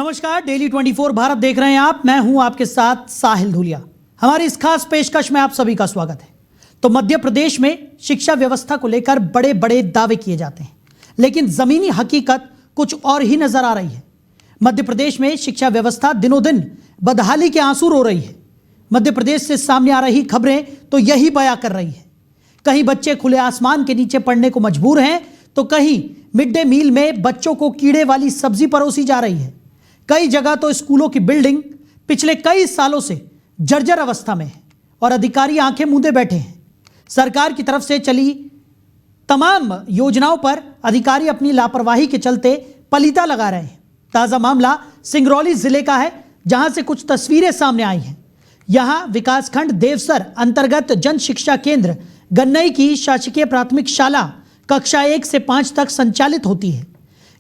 नमस्कार, डेली 24 भारत देख रहे हैं आप। मैं हूं आपके साथ साहिल धूलिया। हमारी इस खास पेशकश में आप सभी का स्वागत है। तो मध्य प्रदेश में शिक्षा व्यवस्था को लेकर बड़े बड़े दावे किए जाते हैं, लेकिन जमीनी हकीकत कुछ और ही नजर आ रही है। मध्य प्रदेश में शिक्षा व्यवस्था दिनों दिन बदहाली के आंसू रो रही है। मध्य प्रदेश से सामने आ रही खबरें तो यही बयां कर रही है। कहीं बच्चे खुले आसमान के नीचे पढ़ने को मजबूर हैं, तो कहीं मिड डे मील में बच्चों को कीड़े वाली सब्जी परोसी जा रही है। कई जगह तो स्कूलों की बिल्डिंग पिछले कई सालों से जर्जर अवस्था में है और अधिकारी आंखें मूंदे बैठे हैं। सरकार की तरफ से चली तमाम योजनाओं पर अधिकारी अपनी लापरवाही के चलते पलीता लगा रहे हैं। ताजा मामला सिंगरौली जिले का है, जहां से कुछ तस्वीरें सामने आई हैं। यहां विकासखंड देवसर अंतर्गत जन शिक्षा केंद्र गन्नई की शासकीय प्राथमिक शाला कक्षा 1 से 5 तक संचालित होती है।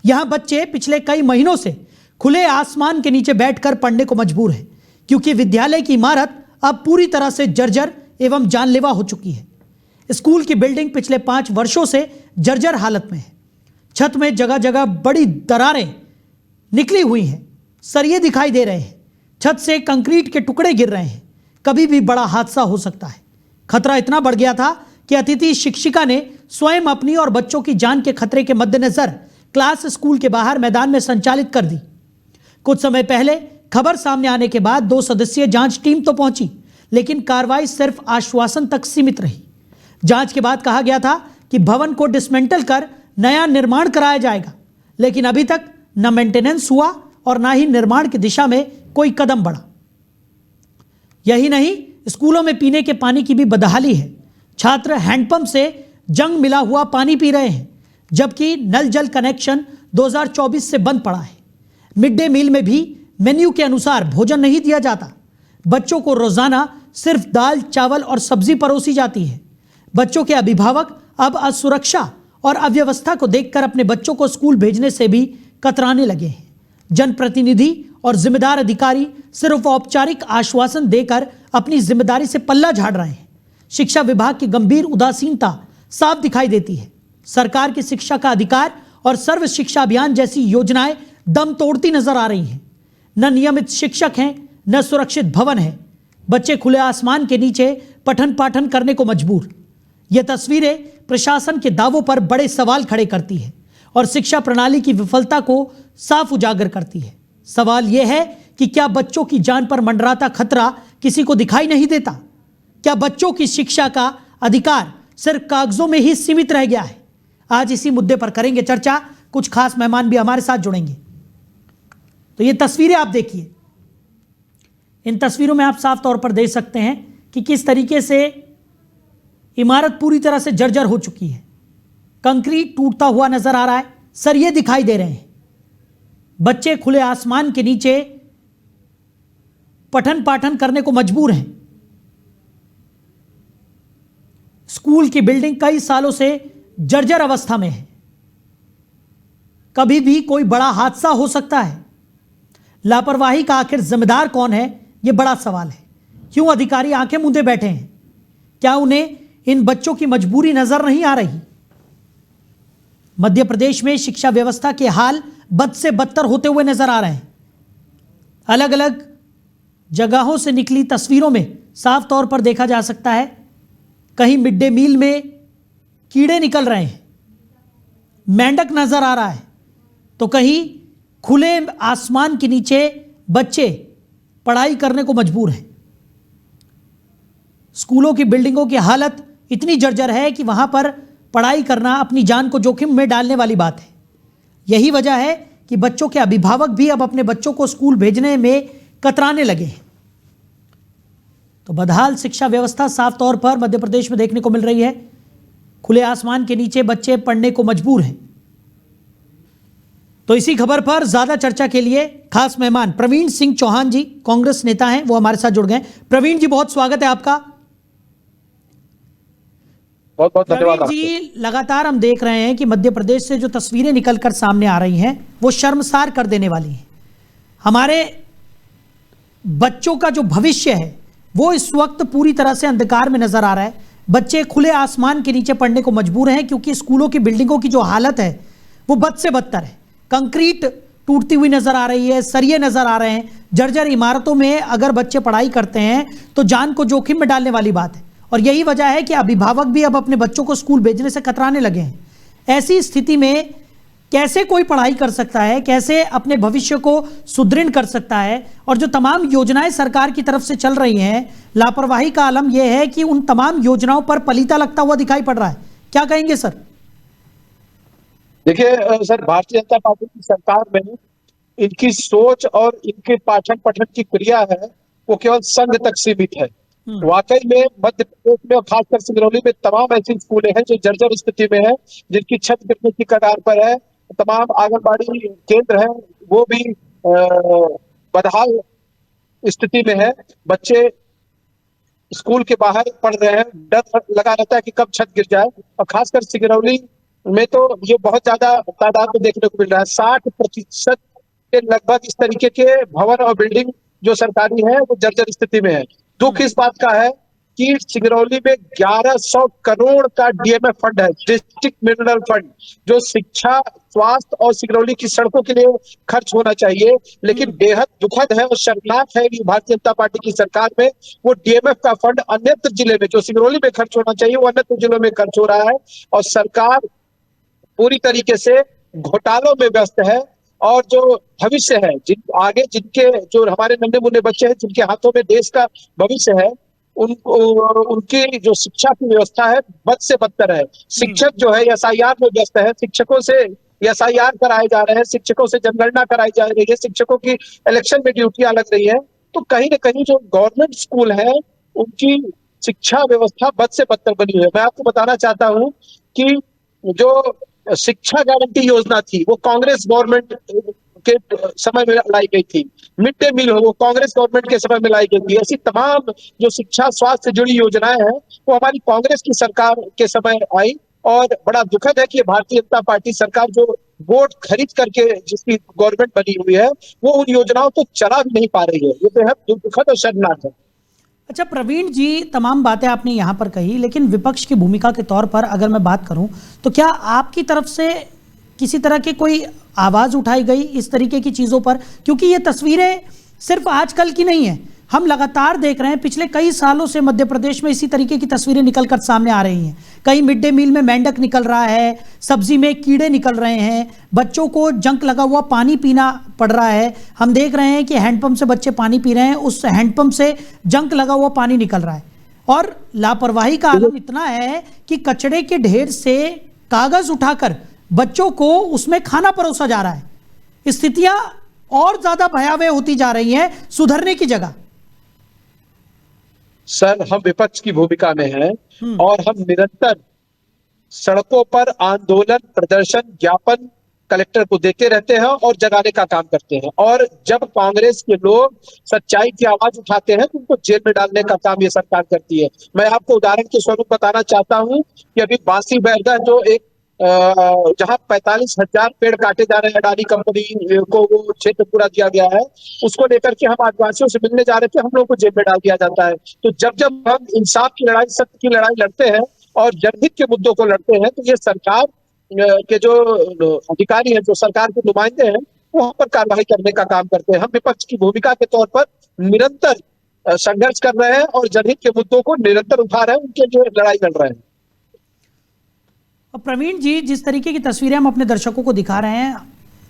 यहां बच्चे पिछले कई महीनों से खुले आसमान के नीचे बैठकर पढ़ने को मजबूर है, क्योंकि विद्यालय की इमारत अब पूरी तरह से जर्जर एवं जानलेवा हो चुकी है। स्कूल की बिल्डिंग पिछले 5 वर्षों से जर्जर हालत में है। छत में जगह जगह बड़ी दरारें निकली हुई हैं, सरिये दिखाई दे रहे हैं, छत से कंक्रीट के टुकड़े गिर रहे हैं। कभी भी बड़ा हादसा हो सकता है। खतरा इतना बढ़ गया था कि अतिथि शिक्षिका ने स्वयं अपनी और बच्चों की जान के खतरे के मद्देनजर क्लास स्कूल के बाहर मैदान में संचालित कर दी। कुछ समय पहले खबर सामने आने के बाद 2 सदस्यीय जांच टीम तो पहुंची, लेकिन कार्रवाई सिर्फ आश्वासन तक सीमित रही। जांच के बाद कहा गया था कि भवन को डिसमेंटल कर नया निर्माण कराया जाएगा, लेकिन अभी तक न मेंटेनेंस हुआ और न ही निर्माण की दिशा में कोई कदम बढ़ा। यही नहीं, स्कूलों में पीने के पानी की भी बदहाली है। छात्र हैंडपंप से जंग मिला हुआ पानी पी रहे हैं, जबकि नल जल कनेक्शन 2024 से बंद पड़ा है। मिड डे मील में भी मेन्यू के अनुसार भोजन नहीं दिया जाता। बच्चों को रोजाना सिर्फ दाल, चावल और सब्जी परोसी जाती है। बच्चों के अभिभावक अब असुरक्षा और अव्यवस्था को देखकर अपने बच्चों को स्कूल भेजने से भी कतराने लगे हैं। जनप्रतिनिधि और जिम्मेदार अधिकारी सिर्फ औपचारिक आश्वासन देकर अपनी जिम्मेदारी से पल्ला झाड़ रहे हैं। शिक्षा विभाग की गंभीर उदासीनता साफ दिखाई देती है। सरकार की शिक्षा का अधिकार और सर्व शिक्षा अभियान जैसी योजनाएं दम तोड़ती नजर आ रही हैं। न नियमित शिक्षक हैं, न सुरक्षित भवन है। बच्चे खुले आसमान के नीचे पठन पाठन करने को मजबूर। यह तस्वीरें प्रशासन के दावों पर बड़े सवाल खड़े करती है और शिक्षा प्रणाली की विफलता को साफ उजागर करती है। सवाल यह है कि क्या बच्चों की जान पर मंडराता खतरा किसी को दिखाई नहीं देता? क्या बच्चों की शिक्षा का अधिकार सिर्फ कागजों में ही सीमित रह गया है? आज इसी मुद्दे पर करेंगे चर्चा। कुछ खास मेहमान भी हमारे साथ जुड़ेंगे। तो ये तस्वीरें आप देखिए। इन तस्वीरों में आप साफ तौर पर देख सकते हैं कि किस तरीके से इमारत पूरी तरह से जर्जर हो चुकी है। कंक्रीट टूटता हुआ नजर आ रहा है, सरिये दिखाई दे रहे हैं। बच्चे खुले आसमान के नीचे पठन पाठन करने को मजबूर हैं। स्कूल की बिल्डिंग कई सालों से जर्जर अवस्था में है। कभी भी कोई बड़ा हादसा हो सकता है। लापरवाही का आखिर जिम्मेदार कौन है, यह बड़ा सवाल है। क्यों अधिकारी आंखें मूंदे बैठे हैं? क्या उन्हें इन बच्चों की मजबूरी नजर नहीं आ रही? मध्य प्रदेश में शिक्षा व्यवस्था के हाल बद से बदतर होते हुए नजर आ रहे हैं। अलग अलग जगहों से निकली तस्वीरों में साफ तौर पर देखा जा सकता है, कहीं मिड डे मील में कीड़े निकल रहे हैं, मेंढक नजर आ रहा है, तो कहीं खुले आसमान के नीचे बच्चे पढ़ाई करने को मजबूर हैं। स्कूलों की बिल्डिंगों की हालत इतनी जर्जर है कि वहां पर पढ़ाई करना अपनी जान को जोखिम में डालने वाली बात है। यही वजह है कि बच्चों के अभिभावक भी अब अपने बच्चों को स्कूल भेजने में कतराने लगे हैं। तो बदहाल शिक्षा व्यवस्था साफ तौर पर मध्य प्रदेश में देखने को मिल रही है। खुले आसमान के नीचे बच्चे पढ़ने को मजबूर हैं। तो इसी खबर पर ज्यादा चर्चा के लिए खास मेहमान प्रवीण सिंह चौहान जी, कांग्रेस नेता हैं, वो हमारे साथ जुड़ गए। प्रवीण जी, बहुत स्वागत है आपका। बहुत बहुत धन्यवाद जी, लगातार हम देख रहे हैं कि मध्य प्रदेश से जो तस्वीरें निकलकर सामने आ रही हैं वो शर्मसार कर देने वाली हैं। हमारे बच्चों का जो भविष्य है वो इस वक्त पूरी तरह से अंधकार में नजर आ रहा है। बच्चे खुले आसमान के नीचे पढ़ने को मजबूर हैं, क्योंकि स्कूलों की बिल्डिंगों की जो हालत है वो बद से बदतर है। कंक्रीट टूटती हुई नजर आ रही है, सरिये नजर आ रहे हैं, जर्जर इमारतों में अगर बच्चे पढ़ाई करते हैं तो जान को जोखिम में डालने वाली बात है। और यही वजह है कि अभिभावक भी अब अपने बच्चों को स्कूल भेजने से कतराने लगे हैं। ऐसी स्थिति में कैसे कोई पढ़ाई कर सकता है, कैसे अपने भविष्य को सुदृढ़ कर सकता है? और जो तमाम योजनाएं सरकार की तरफ से चल रही हैं, लापरवाही का आलम यह है कि उन तमाम योजनाओं पर पलीता लगता हुआ दिखाई पड़ रहा है। क्या कहेंगे सर? देखिए सर, भारतीय जनता पार्टी की सरकार में इनकी सोच और इनके पाठन पठन की क्रिया है वो केवल संघ तक सीमित है। वाकई में मध्य प्रदेश में और खासकर सिंगरौली में तमाम ऐसी स्कूलें हैं जो जर्जर स्थिति में है, जिनकी छत गिरने की कगार पर है। तमाम आंगनबाड़ी केंद्र हैं वो भी बदहाल स्थिति में है। बच्चे स्कूल के बाहर पढ़ रहे हैं, डर लगा रहता है कि कब छत गिर जाए। और खासकर सिंगरौली में तो ये बहुत ज्यादा तादाद में देखने को मिल रहा है। 60% के लगभग इस तरीके के भवन और बिल्डिंग जो सरकारी है वो जर्जर स्थिति में है। दुख इस बात का है कि सिंगरौली में 1100 करोड़ का डीएमएफ फंड है, डिस्ट्रिक्ट मिनरल फंड, जो शिक्षा, स्वास्थ्य और सिंगरौली की सड़कों के लिए खर्च होना चाहिए। लेकिन बेहद दुखद है और शर्मनाक है कि भारतीय जनता पार्टी की सरकार में वो डीएमएफ का फंड अन्यत्र जिले में, जो सिंगरौली में खर्च होना चाहिए, वो अन्यत्र जिलों में खर्च हो रहा है। और सरकार पूरी तरीके से घोटालों में व्यस्त है। और जो भविष्य है, जिनके जो हमारे नन्हे मुन्ने बच्चे हैं, जिनके हाथों में देश का भविष्य है, उनकी जो शिक्षा की व्यवस्था है बद से बदतर है। शिक्षक जो है एसआईआर में व्यस्त है, शिक्षकों से एसआईआर कराए जा रहे हैं, शिक्षकों से जनगणना कराई जा रही है, शिक्षकों की इलेक्शन में ड्यूटियां लग रही है। तो कहीं ना कहीं जो गवर्नमेंट स्कूल है उनकी शिक्षा व्यवस्था बद से बदतर बनी हुई है। मैं आपको बताना चाहता हूँ कि जो शिक्षा गारंटी योजना थी वो कांग्रेस गवर्नमेंट के समय में लाई गई थी। मिड डे मील हो वो कांग्रेस गवर्नमेंट के समय में लाई गई थी। ऐसी तमाम जो शिक्षा स्वास्थ्य से जुड़ी योजनाएं हैं वो हमारी कांग्रेस की सरकार के समय आई। और बड़ा दुखद है कि भारतीय जनता पार्टी सरकार जो वोट खरीद करके जिसकी गवर्नमेंट बनी हुई है वो उन योजनाओं को चला भी नहीं पा रही है। ये बेहद दुखद और शर्मनाक है। अच्छा प्रवीण जी, तमाम बातें आपने यहाँ पर कही, लेकिन विपक्ष की भूमिका के तौर पर अगर मैं बात करूँ तो क्या आपकी तरफ से किसी तरह की कोई आवाज़ उठाई गई इस तरीके की चीज़ों पर? क्योंकि ये तस्वीरें सिर्फ आजकल की नहीं है, हम लगातार देख रहे हैं, पिछले कई सालों से मध्य प्रदेश में इसी तरीके की तस्वीरें निकलकर सामने आ रही हैं। कहीं मिड डे मील में मेंढक निकल रहा है, सब्जी में कीड़े निकल रहे हैं, बच्चों को जंक लगा हुआ पानी पीना पड़ रहा है। हम देख रहे हैं कि हैंडपंप से बच्चे पानी पी रहे हैं, उस हैंडपंप से जंक लगा हुआ पानी निकल रहा है। और लापरवाही का आलम इतना है कि कचड़े के ढेर से कागज उठाकर बच्चों को उसमें खाना परोसा जा रहा है। स्थितियां और ज्यादा भयावह होती जा रही हैं सुधरने की जगह। सर, हम विपक्ष की भूमिका में हैं और हम निरंतर सड़कों पर आंदोलन, प्रदर्शन, ज्ञापन कलेक्टर को देते रहते हैं और जगाने का काम करते हैं। और जब कांग्रेस के लोग सच्चाई की आवाज उठाते हैं तो उनको जेल में डालने का काम ये सरकार करती है। मैं आपको उदाहरण के स्वरूप बताना चाहता हूं कि अभी बांसी बैरगा जो एक जहां 45,000 पेड़ काटे जा रहे हैं, अडानी कंपनी को वो क्षेत्र पूरा दिया गया है, उसको लेकर के हम आदिवासियों से मिलने जा रहे थे, हम लोग को जेल में डाल दिया जाता है। तो जब हम इंसाफ की लड़ाई, सत्य की लड़ाई लड़ते हैं और जनहित के मुद्दों को लड़ते हैं तो ये सरकार के जो अधिकारी हैं, जो सरकार के नुमाइंदे हैं, वो हम पर कार्रवाई करने का काम करते हैं। हम विपक्ष की भूमिका के तौर पर निरंतर संघर्ष कर रहे हैं और जनहित के मुद्दों को निरंतर उठा रहे हैं, उनके लिए लड़ाई लड़ रहे हैं। प्रवीण जी, जिस तरीके की तस्वीरें हम अपने दर्शकों को दिखा रहे हैं,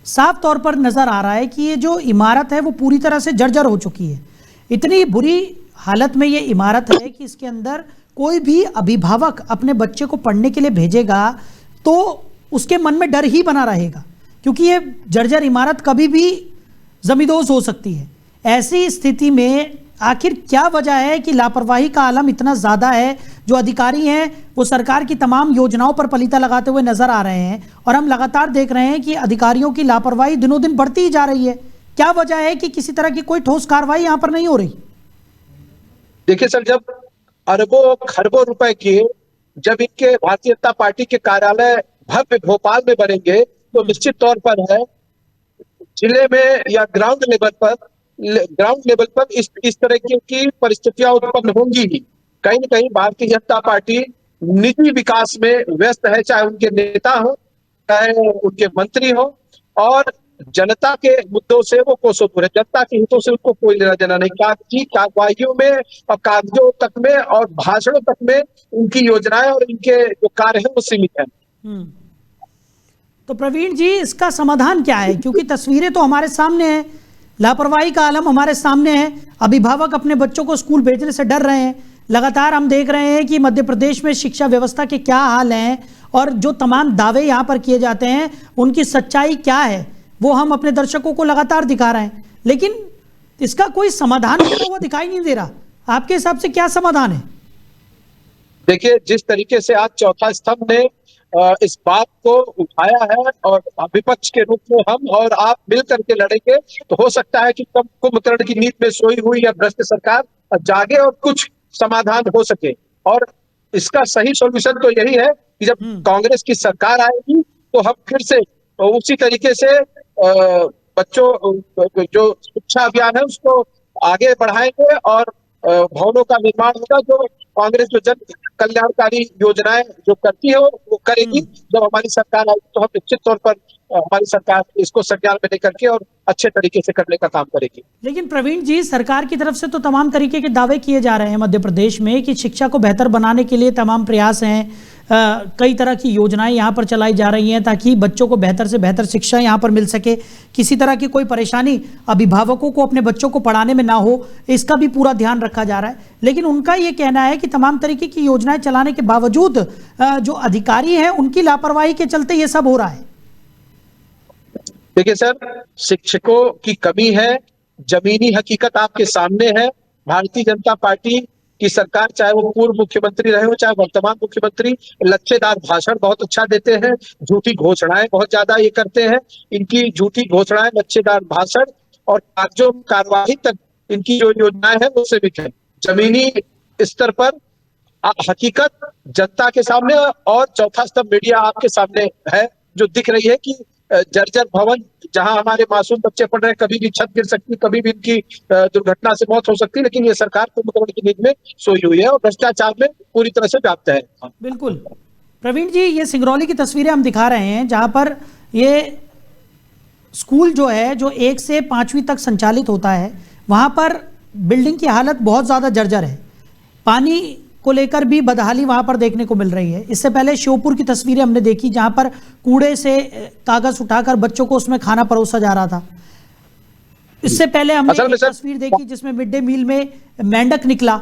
साफ तौर पर नजर आ रहा है कि ये जो इमारत है वो पूरी तरह से जर्जर हो चुकी है। इतनी बुरी हालत में ये इमारत है कि इसके अंदर कोई भी अभिभावक अपने बच्चे को पढ़ने के लिए भेजेगा तो उसके मन में डर ही बना रहेगा, क्योंकि ये जर्जर इमारत कभी भी जमींदोज हो सकती है। ऐसी स्थिति में आखिर क्या वजह है कि लापरवाही का आलम इतना ज़्यादा है? जो अधिकारी हैं वो सरकार की तमाम योजनाओं पर पलीता लगाते हुए नजर आ रहे हैं और हम लगातार देख रहे हैं कि अधिकारियों की लापरवाही दिनों दिन बढ़ती ही जा रही है। क्या वजह है कि किसी तरह की कोई ठोस कार्रवाई यहाँ पर नहीं हो रही? देखिए सर, जब अरबों खरबों रुपए के जब इनके भारतीय जनता पार्टी के कार्यालय भव्य भोपाल में बनेंगे तो निश्चित तौर पर है जिले में या ग्राउंड लेवल पर इस तरह की परिस्थितियां उत्पन्न होंगी ही। कहीं न कहीं भारतीय जनता पार्टी निजी विकास में व्यस्त है, चाहे उनके नेता हो, चाहे उनके मंत्री हो। और जनता के मुद्दों से वो कोसों दूर है, जनता के हितों से उनको कोई लेना देना नहीं। कागजी कार्रवाइयों में और कागजों तक में और भाषणों तक में उनकी योजनाएं और इनके जो कार्य है वो सीमित है। तो प्रवीण जी, इसका समाधान क्या है? क्योंकि तस्वीरें तो हमारे सामने हैं, लापरवाही का आलम हमारे सामने है। अभिभावक अपने बच्चों को स्कूल भेजने से डर रहे हैं। लगातार हम देख रहे हैं कि मध्य प्रदेश में शिक्षा व्यवस्था के क्या हाल हैं और जो तमाम दावे यहाँ पर किए जाते हैं उनकी सच्चाई क्या है वो हम अपने दर्शकों को लगातार दिखा रहे हैं, लेकिन इसका कोई समाधान होता हुआ दिखाई नहीं दे रहा। आपके हिसाब से क्या समाधान है? देखिए, जिस तरीके से आज चौथा स्तंभ ने इस बात को उठाया है और विपक्ष के रूप में हम और आप मिल करके लड़ेंगे, तो हो सकता है कि कुंभकर्ण की नींद में सोई हुई या भ्रष्ट सरकार जागे और कुछ समाधान हो सके। और इसका सही सॉल्यूशन तो यही है कि जब कांग्रेस की सरकार आएगी तो हम फिर से उसी तरीके से बच्चों जो शिक्षा अभियान है उसको आगे बढ़ाएंगे और भवनों का निर्माण होगा। जो कांग्रेस जो जन कल्याणकारी योजनाएं जो करती है वो करेगी। जब हमारी सरकार आएगी तो हम निश्चित तौर पर हमारी सरकार इसको संज्ञान में लेकर के और अच्छे तरीके से करने का काम करेगी। लेकिन प्रवीण जी, सरकार की तरफ से तो तमाम तरीके के दावे किए जा रहे हैं मध्य प्रदेश में कि शिक्षा को बेहतर बनाने के लिए तमाम प्रयास हैं, कई तरह की योजनाएं यहाँ पर चलाई जा रही हैं ताकि बच्चों को बेहतर से बेहतर शिक्षा यहाँ पर मिल सके, किसी तरह की कोई परेशानी अभिभावकों को अपने बच्चों को पढ़ाने में ना हो, इसका भी पूरा ध्यान रखा जा रहा है। लेकिन उनका ये कहना है कि तमाम तरीके की योजनाएं चलाने के बावजूद जो अधिकारी हैं उनकी लापरवाही के चलते ये सब हो रहा है। देखिए सर, शिक्षकों की कमी है, जमीनी हकीकत आपके सामने है। भारतीय जनता पार्टी की सरकार, चाहे वो पूर्व मुख्यमंत्री रहे हो चाहे वर्तमान मुख्यमंत्री, लच्छेदार भाषण बहुत अच्छा देते हैं, झूठी घोषणाएं बहुत ज्यादा ये करते हैं। इनकी झूठी घोषणाएं, लच्छेदार भाषण और कागजों कार्यवाही तक इनकी जो योजनाएं हैं वो सीमित है। जमीनी स्तर पर हकीकत जनता के सामने और चौथा स्तंभ मीडिया आपके सामने है, जो दिख रही है कि जर्जर भवन जहां हमारे मासूम बच्चे पढ़ रहे हैं, कभी भी छत गिर सकती, कभी भी इनकी दुर्घटना से मौत हो सकती है। लेकिन ये सरकार कुंभकर्ण की नींद में सोई हुई है और भ्रष्टाचार में पूरी तरह से व्याप्त है। बिल्कुल प्रवीण जी, ये सिंगरौली की तस्वीरें हम दिखा रहे हैं जहां पर ये स्कूल जो है जो 1 से 5वीं तक संचालित होता है, वहां पर बिल्डिंग की हालत बहुत ज़्यादा जर्जर है। पानी को लेकर भी बदहाली वहां पर देखने को मिल रही है। इससे पहले श्योपुर की तस्वीरें हमने देखी जहां पर कूड़े से कागज उठाकर बच्चों को उसमें खाना परोसा जा रहा था। इससे पहले हमने एक तस्वीर देखी जिसमें मिड डे मील में मेंढक निकला।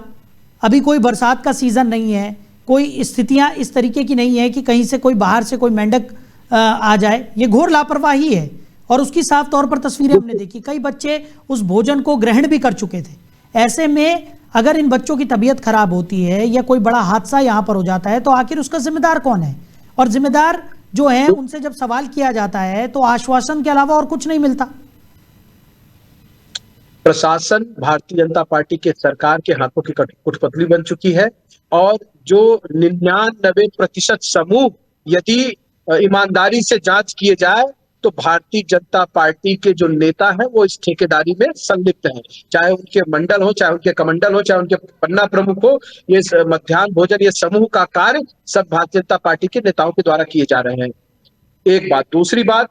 अभी कोई बरसात का सीजन नहीं है, कोई स्थितियां इस तरीके की नहीं है कि कहीं से कोई बाहर से कोई मेंढक आ जाए। ये घोर लापरवाही है और उसकी साफ तौर पर तस्वीरें हमने देखी। कई बच्चे उस भोजन को ग्रहण भी कर चुके थे। ऐसे में अगर इन बच्चों की तबीयत खराब होती है या कोई बड़ा हादसा यहाँ पर हो जाता है तो आखिर उसका जिम्मेदार कौन है? और जिम्मेदार जो है उनसे जब सवाल किया जाता है तो आश्वासन के अलावा और कुछ नहीं मिलता। प्रशासन भारतीय जनता पार्टी के सरकार के हाथों की कठपुतली बन चुकी है और जो 99% समूह यदि ईमानदारी से जांच किए जाए तो भारतीय जनता पार्टी के जो नेता हैं वो इस ठेकेदारी में संलिप्त हैं। चाहे उनके मंडल हो, चाहे उनके कमंडल हो, चाहे उनके पन्ना प्रमुख हो, ये मध्याह्न भोजन ये समूह का कार्य सब भारतीय जनता पार्टी के नेताओं के द्वारा किए जा रहे हैं। एक बात। दूसरी बात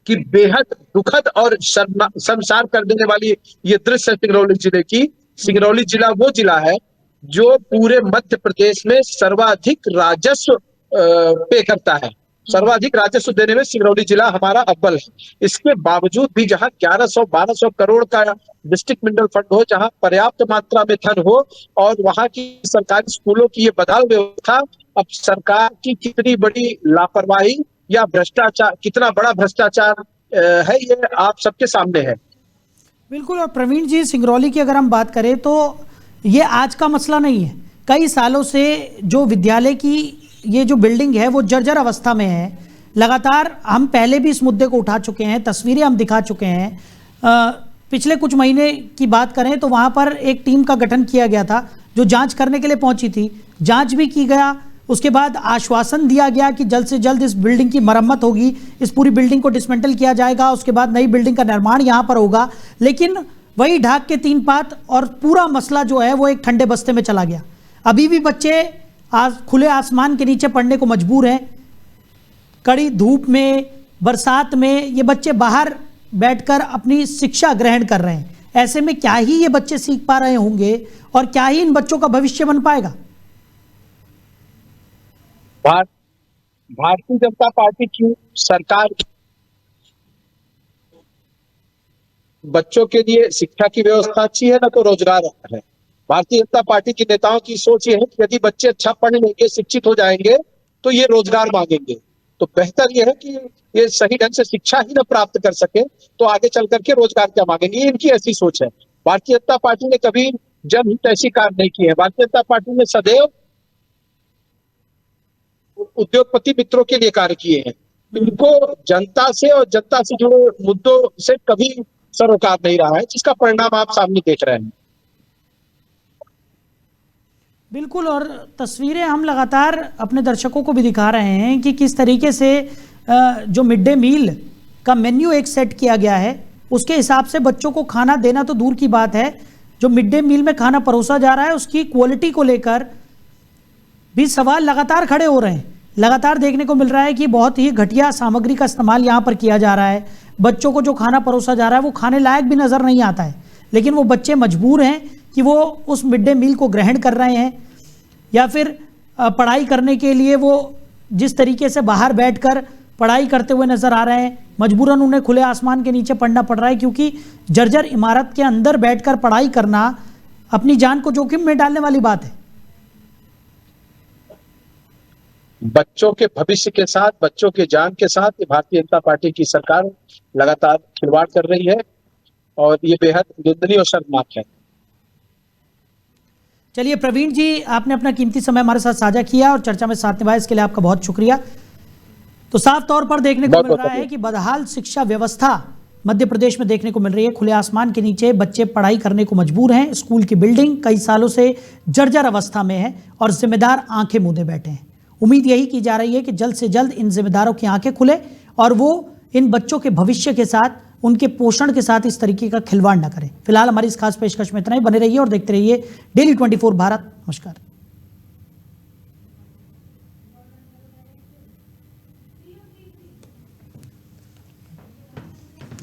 कि बेहद दुखद और शर्मसार कर देने वाली ये दृश्य है सिंगरौली जिले की। सिंगरौली जिला वो जिला है जो पूरे मध्य प्रदेश में सर्वाधिक राजस्व पे करता है। सर्वाधिक राजस्व देने में सिंगरौली जिला हमारा अव्वल है। इसके बावजूद भी जहां 1100-1200 करोड़ का डिस्ट्रिक्ट मिनरल फंड हो, जहां पर्याप्त मात्रा में धन हो और वहां की सरकारी स्कूलों की ये बदहाल व्यवस्था, अब सरकार की कितनी बड़ी लापरवाही या भ्रष्टाचार, कितना बड़ा भ्रष्टाचार है, ये आप सबके सामने है। बिल्कुल। और प्रवीण जी, सिंगरौली की अगर हम बात करें तो ये आज का मसला नहीं है। कई सालों से जो विद्यालय की ये जो बिल्डिंग है वो जर्जर अवस्था में है। लगातार हम पहले भी इस मुद्दे को उठा चुके हैं, तस्वीरें हम दिखा चुके हैं। पिछले कुछ महीने की बात करें तो वहाँ पर एक टीम का गठन किया गया था जो जांच करने के लिए पहुंची थी। जांच भी की गया, उसके बाद आश्वासन दिया गया कि जल्द से जल्द इस बिल्डिंग की मरम्मत होगी, इस पूरी बिल्डिंग को डिसमेंटल किया जाएगा, उसके बाद नई बिल्डिंग का निर्माण यहाँ पर होगा। लेकिन वही ढाक के 3 पात और पूरा मसला जो है वो एक ठंडे बस्ते में चला गया। अभी भी बच्चे आज खुले आसमान के नीचे पढ़ने को मजबूर हैं। कड़ी धूप में बरसात में ये बच्चे बाहर बैठकर अपनी शिक्षा ग्रहण कर रहे हैं। ऐसे में क्या ही ये बच्चे सीख पा रहे होंगे और क्या ही इन बच्चों का भविष्य बन पाएगा? भारतीय जनता पार्टी की सरकार बच्चों के लिए शिक्षा की व्यवस्था अच्छी है, ना तो रोजगार है। भारतीय जनता पार्टी के नेताओं की सोच ये है कि यदि बच्चे अच्छा पढ़ लेंगे, शिक्षित हो जाएंगे, तो ये रोजगार मांगेंगे। तो बेहतर ये है कि ये सही ढंग से शिक्षा ही न प्राप्त कर सके तो आगे चल करके रोजगार क्या मांगेंगे, ये इनकी ऐसी सोच है। भारतीय जनता पार्टी ने कभी जनहित ऐसी कार्य नहीं की है। भारतीय जनता पार्टी ने सदैव उद्योगपति मित्रों के लिए कार्य किए हैं। इनको जनता से और जनता से जुड़े मुद्दों से कभी सरोकार नहीं रहा है, जिसका परिणाम आप सामने देख रहे हैं। बिल्कुल, और तस्वीरें हम लगातार अपने दर्शकों को भी दिखा रहे हैं कि किस तरीके से जो मिड डे मील का मेन्यू एक सेट किया गया है, उसके हिसाब से बच्चों को खाना देना तो दूर की बात है, जो मिड डे मील में खाना परोसा जा रहा है उसकी क्वालिटी को लेकर भी सवाल लगातार खड़े हो रहे हैं। लगातार देखने को मिल रहा है कि बहुत ही घटिया सामग्री का इस्तेमाल यहाँ पर किया जा रहा है। बच्चों को जो खाना परोसा जा रहा है वो खाने लायक भी नज़र नहीं आता है, लेकिन वो बच्चे मजबूर हैं कि वो उस मिड डे मील को ग्रहण कर रहे हैं, या फिर पढ़ाई करने के लिए वो जिस तरीके से बाहर बैठकर पढ़ाई करते हुए नज़र आ रहे हैं, मजबूरन उन्हें खुले आसमान के नीचे पढ़ना पड़ रहा है, क्योंकि जर्जर इमारत के अंदर बैठकर पढ़ाई करना अपनी जान को जोखिम में डालने वाली बात है। बच्चों के भविष्य के साथ, बच्चों के जान के साथ भारतीय जनता पार्टी की सरकार लगातार खिलवाड़ कर रही है और ये बेहद निंदनीय और शर्मनाक है। चलिए प्रवीण जी, आपने अपना कीमती समय हमारे साथ साझा किया और चर्चा में साथ निभाया, इसके लिए आपका बहुत शुक्रिया। तो साफ तौर पर देखने को मिल रहा है कि बदहाल शिक्षा व्यवस्था मध्य प्रदेश में देखने को मिल रही है। खुले आसमान के नीचे बच्चे पढ़ाई करने को मजबूर हैं। स्कूल की बिल्डिंग कई सालों से जर्जर अवस्था में है और जिम्मेदार आंखें मूंदे बैठे हैं। उम्मीद यही की जा रही है कि जल्द से जल्द इन जिम्मेदारों की आंखें खुले और वो इन बच्चों के भविष्य के साथ, उनके पोषण के साथ इस तरीके का खिलवाड़ न करें। फिलहाल हमारी इस खास पेशकश में इतना ही। बने रहिए और देखते रहिए डेली 24 भारत। नमस्कार।